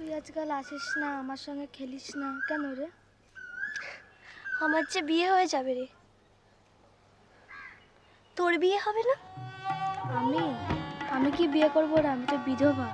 তুই আজকাল আসিস না, আমার সঙ্গে খেলিস না কেন রে? আমার যে বিয়ে হয়ে যাবে রে। তোর বিয়ে হবে না? আমি আমি কি বিয়ে করবো রে? আমি তো বিধবা।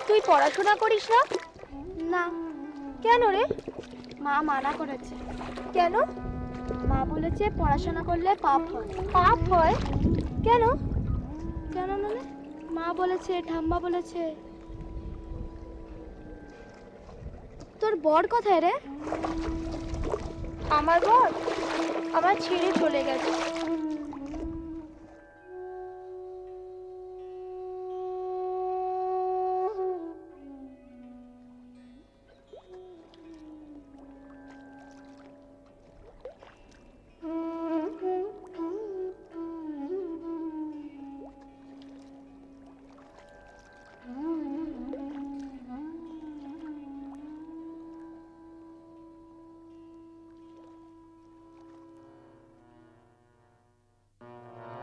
তুই পড়াশোনা করিস না? না, কেন রে? মা মানা করেছে। কেন? মা বলেছে পড়াশোনা করলে পাপ হয়। পাপ হয়? কেন? কেন মানে? মা বলেছে, ঠাম্মা বলেছে। তোর বর কোথায় রে? আমার বর আমার ছেড়ে চলে গেছে।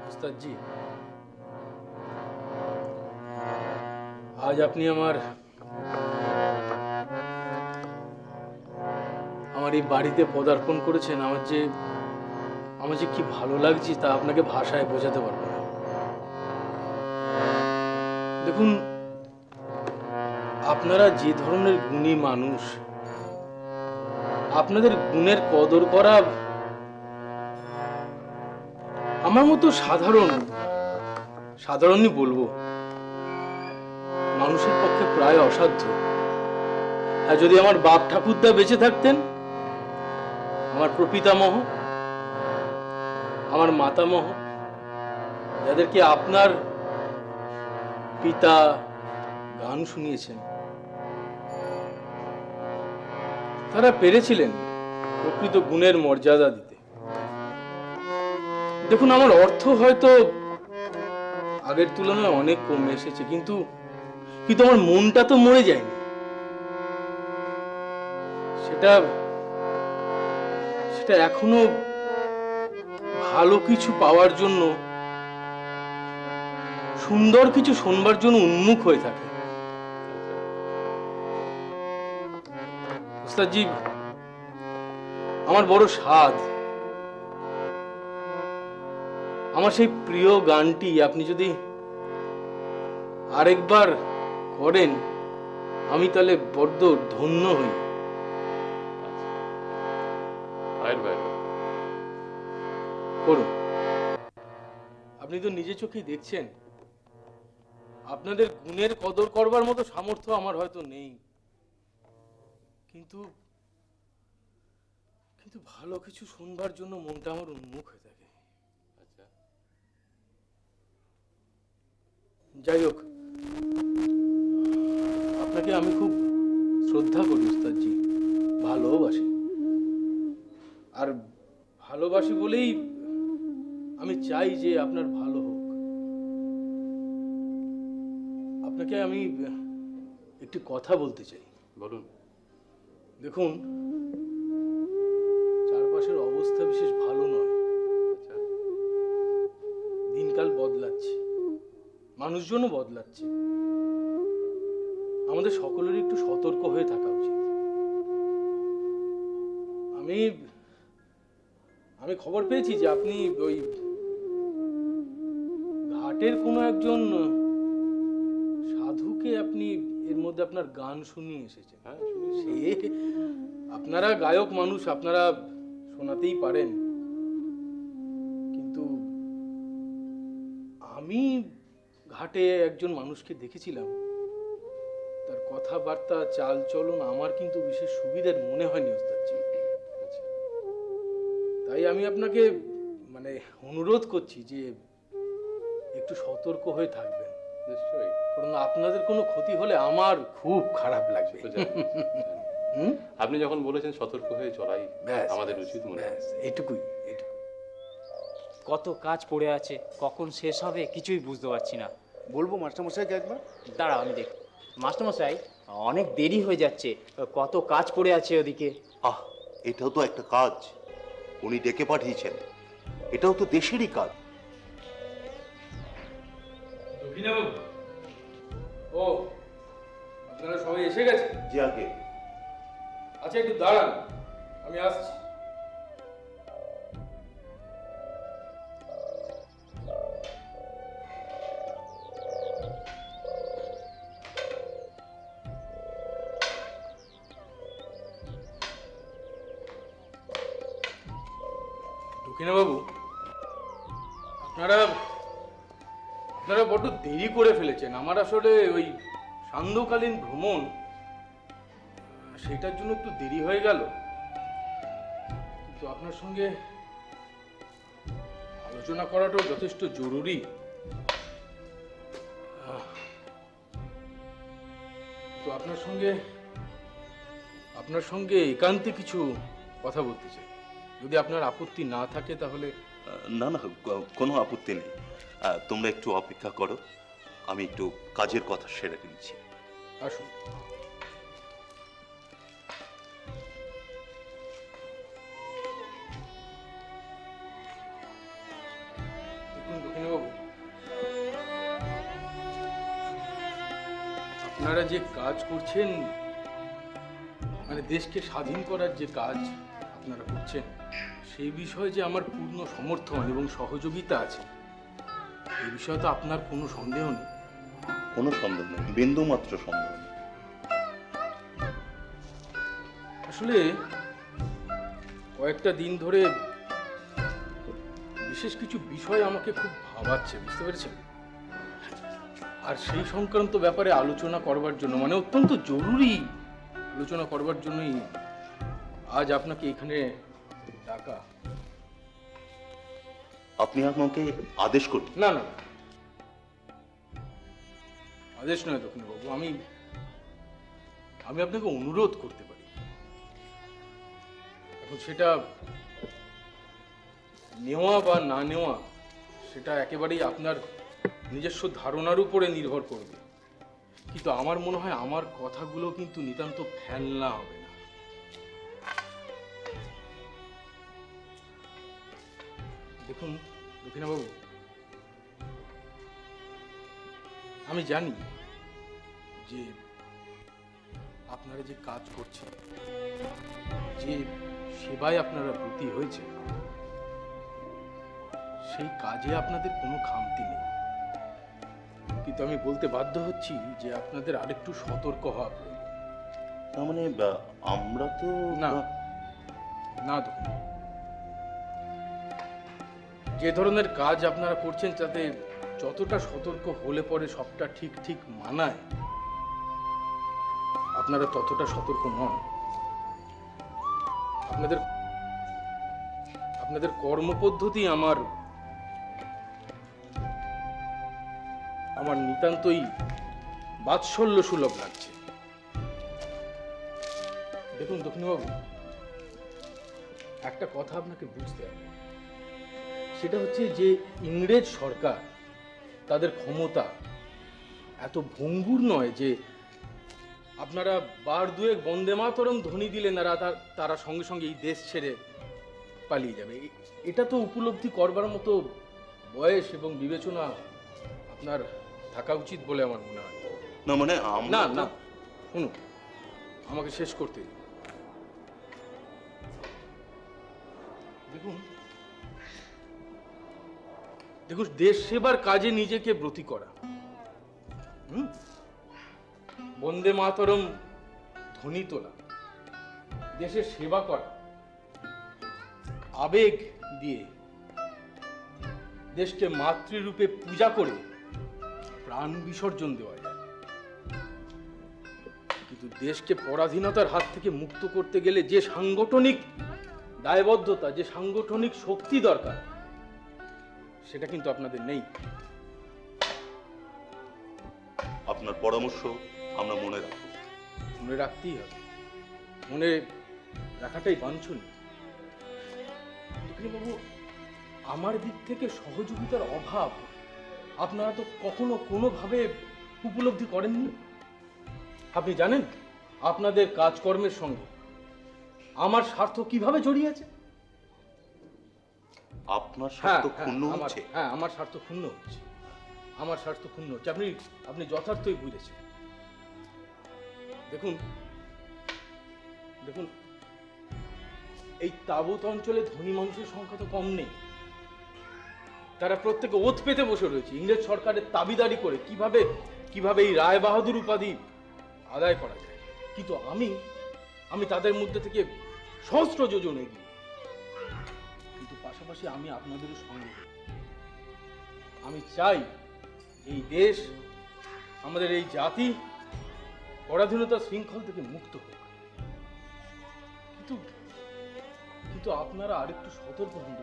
ওস্তাদজি, আজ আপনি আমার এই বাড়িতে পদার্পণ করেছেন। আমার যে কি ভালো লাগছে তা আপনাকে ভাষায় বোঝাতে পারবো না। দেখুন, আপনারা যে ধরনের গুণী মানুষ, আপনাদের গুণের কদর করা আমার মতো সাধারণই বলবো, মানুষের পক্ষে প্রায় অসাধ্য। আর যদি আমার বাপ ঠাকুরদা বেঁচে থাকতেন, আমার প্রপিতামহ, আমার মাতামহ, যাদেরকে আপনার পিতা গান শুনিয়েছেন, তারা পেরেছিলেন প্রকৃত গুণের মর্যাদা দিতে। দেখুন, আমার অর্থ হয়তো আগের তুলনায় অনেক কমে এসেছে, কিন্তু আমার মনটা তো মরে যায়নি। সেটা এখনো ভালো কিছু পাওয়ার জন্য, সুন্দর কিছু শোনবার জন্য উন্মুখ হয়ে থাকে। ওস্তাদজি, আমার বড় স্বাদ আমার সেই প্রিয় গানটি আপনি যদি আরেকবার করেন, আমি তাহলে বড্ড ধন্য হই। করুন। আপনি তো নিজে চোখেই দেখছেন, আপনাদের গুণের কদর করবার মতো সামর্থ্য আমার হয়তো নেই, কিন্তু কিন্তু ভালো কিছু শুনবার জন্য মনটা আমার উন্মুখ হয়ে থাকে। আচ্ছা, যাই হোক, আপনাকে আমি খুব শ্রদ্ধা করি উস্তাদজি, ভালোবাসি। আর ভালোবাসি বলেই আমি চাই যে আপনার ভালো হোক। আপনাকে আমি একটি কথা বলতে চাই। বলুন। দেখুন, চারপাশের অবস্থা বিশেষ ভালো নয়। আচ্ছা, দিনকাল বদলাচ্ছে, মানুষজনও বদলাচ্ছে। আমাদের সকলেরই একটু সতর্ক হয়ে থাকা উচিত। আমি আমি খবর পেয়েছি যে আপনি ওই ঘাটের কোনো একজন সাধুকে আপনি এর মধ্যে আপনার গান শুনিয়ে এসেছেন। হ্যাঁ শুনেছি। সে আপনারা গায়ক মানুষ, আপনারা শোনাতেই পারেন, কিন্তু আমি ঘাটে একজন মানুষকে দেখেছিলাম, তার কথাবার্তা চাল চলন আমার কিন্তু বিশেষ সুবিধার মনে হয়নি ওস্তাদজি। আচ্ছা, তাই আমি আপনাকে মানে অনুরোধ করছি যে একটু সতর্ক হয়ে থাকবেন, নিশ্চয়ই। কারণ আপনাদের কোনো ক্ষতি হলে আমার খুব খারাপ লাগবে। তো জানি। হুম? আপনি যখন বলেছেন সতর্ক হয়ে চলাই ব্যাস, আমাদের উচিত মনে হয়। ব্যাস, এটুকুই এটুকুই। কত কাজ পড়ে আছে, কখন শেষ হবে কিছুই বুঝতে পারছি না। বলবো মাস্টারমশাইকে একবার? দাঁড়াও আমি দেখি। মাস্টারমশাই, অনেক দেরি হয়ে যাচ্ছে, কত কাজ পড়ে আছে ওদিকে। আহ, এটাও তো একটা কাজ। উনি ডেকে পাঠিয়েছেন, এটাও তো দেশেরই কাজ। দক্ষিণাবাবু, ও আপনারা সবাই এসে গেছে? যে আগে আচ্ছা, একটু দাঁড়ান, আমি আসছি। দক্ষিণাবাবু, আপনারা আপনারা বড্ড দেরি করে ফেলেছেন। আমার আসলে ওই সান্ধ্যকালীন ভ্রমণ, সেটার জন্য একটু দেরি হয়ে গেল। কিন্তু আপনার সঙ্গে আলোচনা করাটাও যথেষ্ট জরুরি। তো আপনার সঙ্গে একান্তে কিছু কথা বলতে চাই, যদি আপনার আপত্তি না থাকে তাহলে। না না, কোনো আপত্তি নেই। তোমরা একটু অপেক্ষা করো, আমি একটু কাজের কথা সেরে নিচ্ছি। আসুন। দেখুন দক্ষিণবাবু, আপনারা যে কাজ করছেন, মানে দেশকে স্বাধীন করার যে কাজ আপনারা করছেন, সেই বিষয়ে যে আমার পূর্ণ সমর্থন এবং সহযোগিতা আছে, এই বিষয়ে তো আপনার কোনো সন্দেহ নেই। কোনো সন্দেহ নেই, বিন্দু মাত্র সন্দেহ নেই। আসলে কয়েকটা দিন ধরে বিশেষ কিছু বিষয় আমাকে খুব ভাবাচ্ছে, বুঝতে পেরেছেন? আর সেই সংক্রান্ত ব্যাপারে আলোচনা করবার জন্য, মানে অত্যন্ত জরুরি আলোচনা করবার জন্যই আজ আপনাকে এখানে ডাকা। আপনি আমাকে আদেশ করুন। না না, আদেশ নয় দক্ষিণবাবু, আমি আপনাকে অনুরোধ করতে পারি। এখন সেটা নেওয়া বা না নেওয়া, সেটা একেবারেই আপনার নিজস্ব ধারণার উপরে নির্ভর করবে। কিন্তু আমার মনে হয় আমার কথাগুলো কিন্তু নিতান্ত ফেলনা হবে না। দেখুন দক্ষিণাবাবু, আমি জানি যে আপনারা যে কাজ করছেন, যে সেবায় আপনারা ব্রতী হয়েছে, সেই কাজে আপনাদের কোনো খামতি নেই। কিন্তু আমি বলতে বাধ্য হচ্ছি যে আপনাদের আরেকটু সতর্ক হওয়া প্রয়োজন। তার মানে আমরা তো না না দেখুন, যে ধরনের কাজ আপনারা করছেন তাতে যতটা সতর্ক হলে পরে সবটা ঠিক ঠিক মানায়, আপনারা ততটা সতর্ক নন। আপনাদের আপনাদের কর্মপদ্ধতি আমার নিতান্তই বাৎসল্য সুলভ লাগছে। দেখুন দক্ষিণবাবু, একটা কথা আপনাকে বুঝতে হবে, সেটা হচ্ছে যে ইংরেজ সরকার তাদের ক্ষমতা এত ভঙ্গুর নয় যে আপনারা বার দুয়েক বন্দে মাতরম ধ্বনি দিলেন আর তারা সঙ্গে সঙ্গে এই দেশ ছেড়ে পালিয়ে যাবে। এটা তো উপলব্ধি করবার মতো বয়স এবং বিবেচনা আপনার থাকা উচিত বলে আমার মনে হয়। না মানে না না, শুনুন, আমাকে শেষ করতে দিন। দেখুন দেখুন, দেশ সেবার কাজে নিজেকে ব্রতী করা, বন্দে মাতরম ধ্বনি তোলা, দেশের সেবা করা, আবেগ দিয়ে দেশকে মাতৃরূপে পূজা করে প্রাণ বিসর্জন দেওয়া যায়, কিন্তু দেশকে পরাধীনতার হাত থেকে মুক্ত করতে গেলে যে সাংগঠনিক দায়বদ্ধতা, যে সাংগঠনিক শক্তি দরকার, সেটা কিন্তু আপনাদের নেই। আপনার পরামর্শ আমরা মনে রাখবো। মনে রাখতেই হবে, মনে রাখাটাই বাঞ্ছনীয়। বাবু, আমার দিক থেকে সহযোগিতার অভাব আপনারা তো কখনো কোনোভাবে উপলব্ধি করেননি। আপনি জানেন আপনাদের কাজকর্মের সঙ্গে আমার স্বার্থ কিভাবে জড়িয়ে আছে? আপনার স্বার্থ ক্ষুণ্ণ হচ্ছে? হ্যাঁ, আমার স্বার্থ ক্ষুণ্ণ হচ্ছে, আমার স্বার্থ ক্ষুণ্ণ হচ্ছে। আপনি যথার্থই বুঝেছেন। দেখুন দেখুন, এই তাবুত অঞ্চলে ধনী মানুষের সংখ্যা তো কম নেই। তারা প্রত্যেকে ওত পেতে বসে রয়েছে ইংরেজ সরকারের দাবিদারি করে কিভাবে এই রায় বাহাদুর উপাধি আদায় করা যায়। কিন্তু আমি তাদের মধ্যে থেকে সহস্র যোজন এগিয়ে। কিন্তু পাশাপাশি আমি আপনাদের সঙ্গে, আমি চাই এই দেশ, আমাদের এই জাতি পরাধীনতার শৃঙ্খল থেকে মুক্ত হোক। কিন্তু আপনারা আরেকটু সতর্ক হন।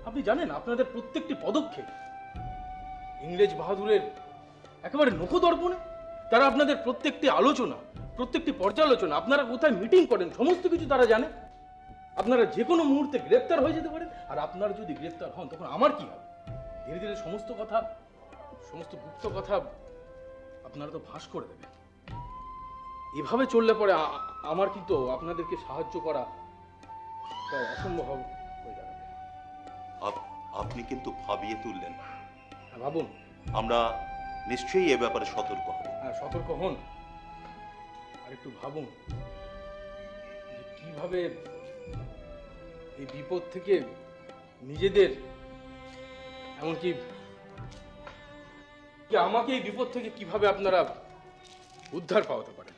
আপনি জানেন আপনাদের প্রত্যেকটি পদক্ষেপ ইংরেজ বাহাদুরের একেবারে নখদর্পণে। তারা আপনাদের প্রত্যেকটি আলোচনা, প্রত্যেকটি পর্যালোচনা, আপনারা কোথায় মিটিং করেন, সমস্ত কিছু তারা জানে। আপনারা যে কোনো মুহূর্তে গ্রেপ্তার হয়ে যেতে পারেন। আর আপনারা যদি গ্রেপ্তার হন তখন আমার কি হবে? ধীরে ধীরে সমস্ত গুপ্ত কথা আপনারা তো ফাঁস করে দেবেন। এভাবে চললে পরে আমার কিন্তু আপনাদেরকে সাহায্য করা অসম্ভব হয়ে যাবে। আপনি কিন্তু ভাবিয়ে তুললেন। ভাবুন, আমরা নিশ্চয়ই এ ব্যাপারে সতর্ক হব। হ্যাঁ, সতর্ক হন। আর একটু ভাবুন যে কিভাবে এই বিপদ থেকে নিজেদের, এমনকি আমাকে এই বিপদ থেকে কিভাবে আপনারা উদ্ধার পাওয়াতে পারেন।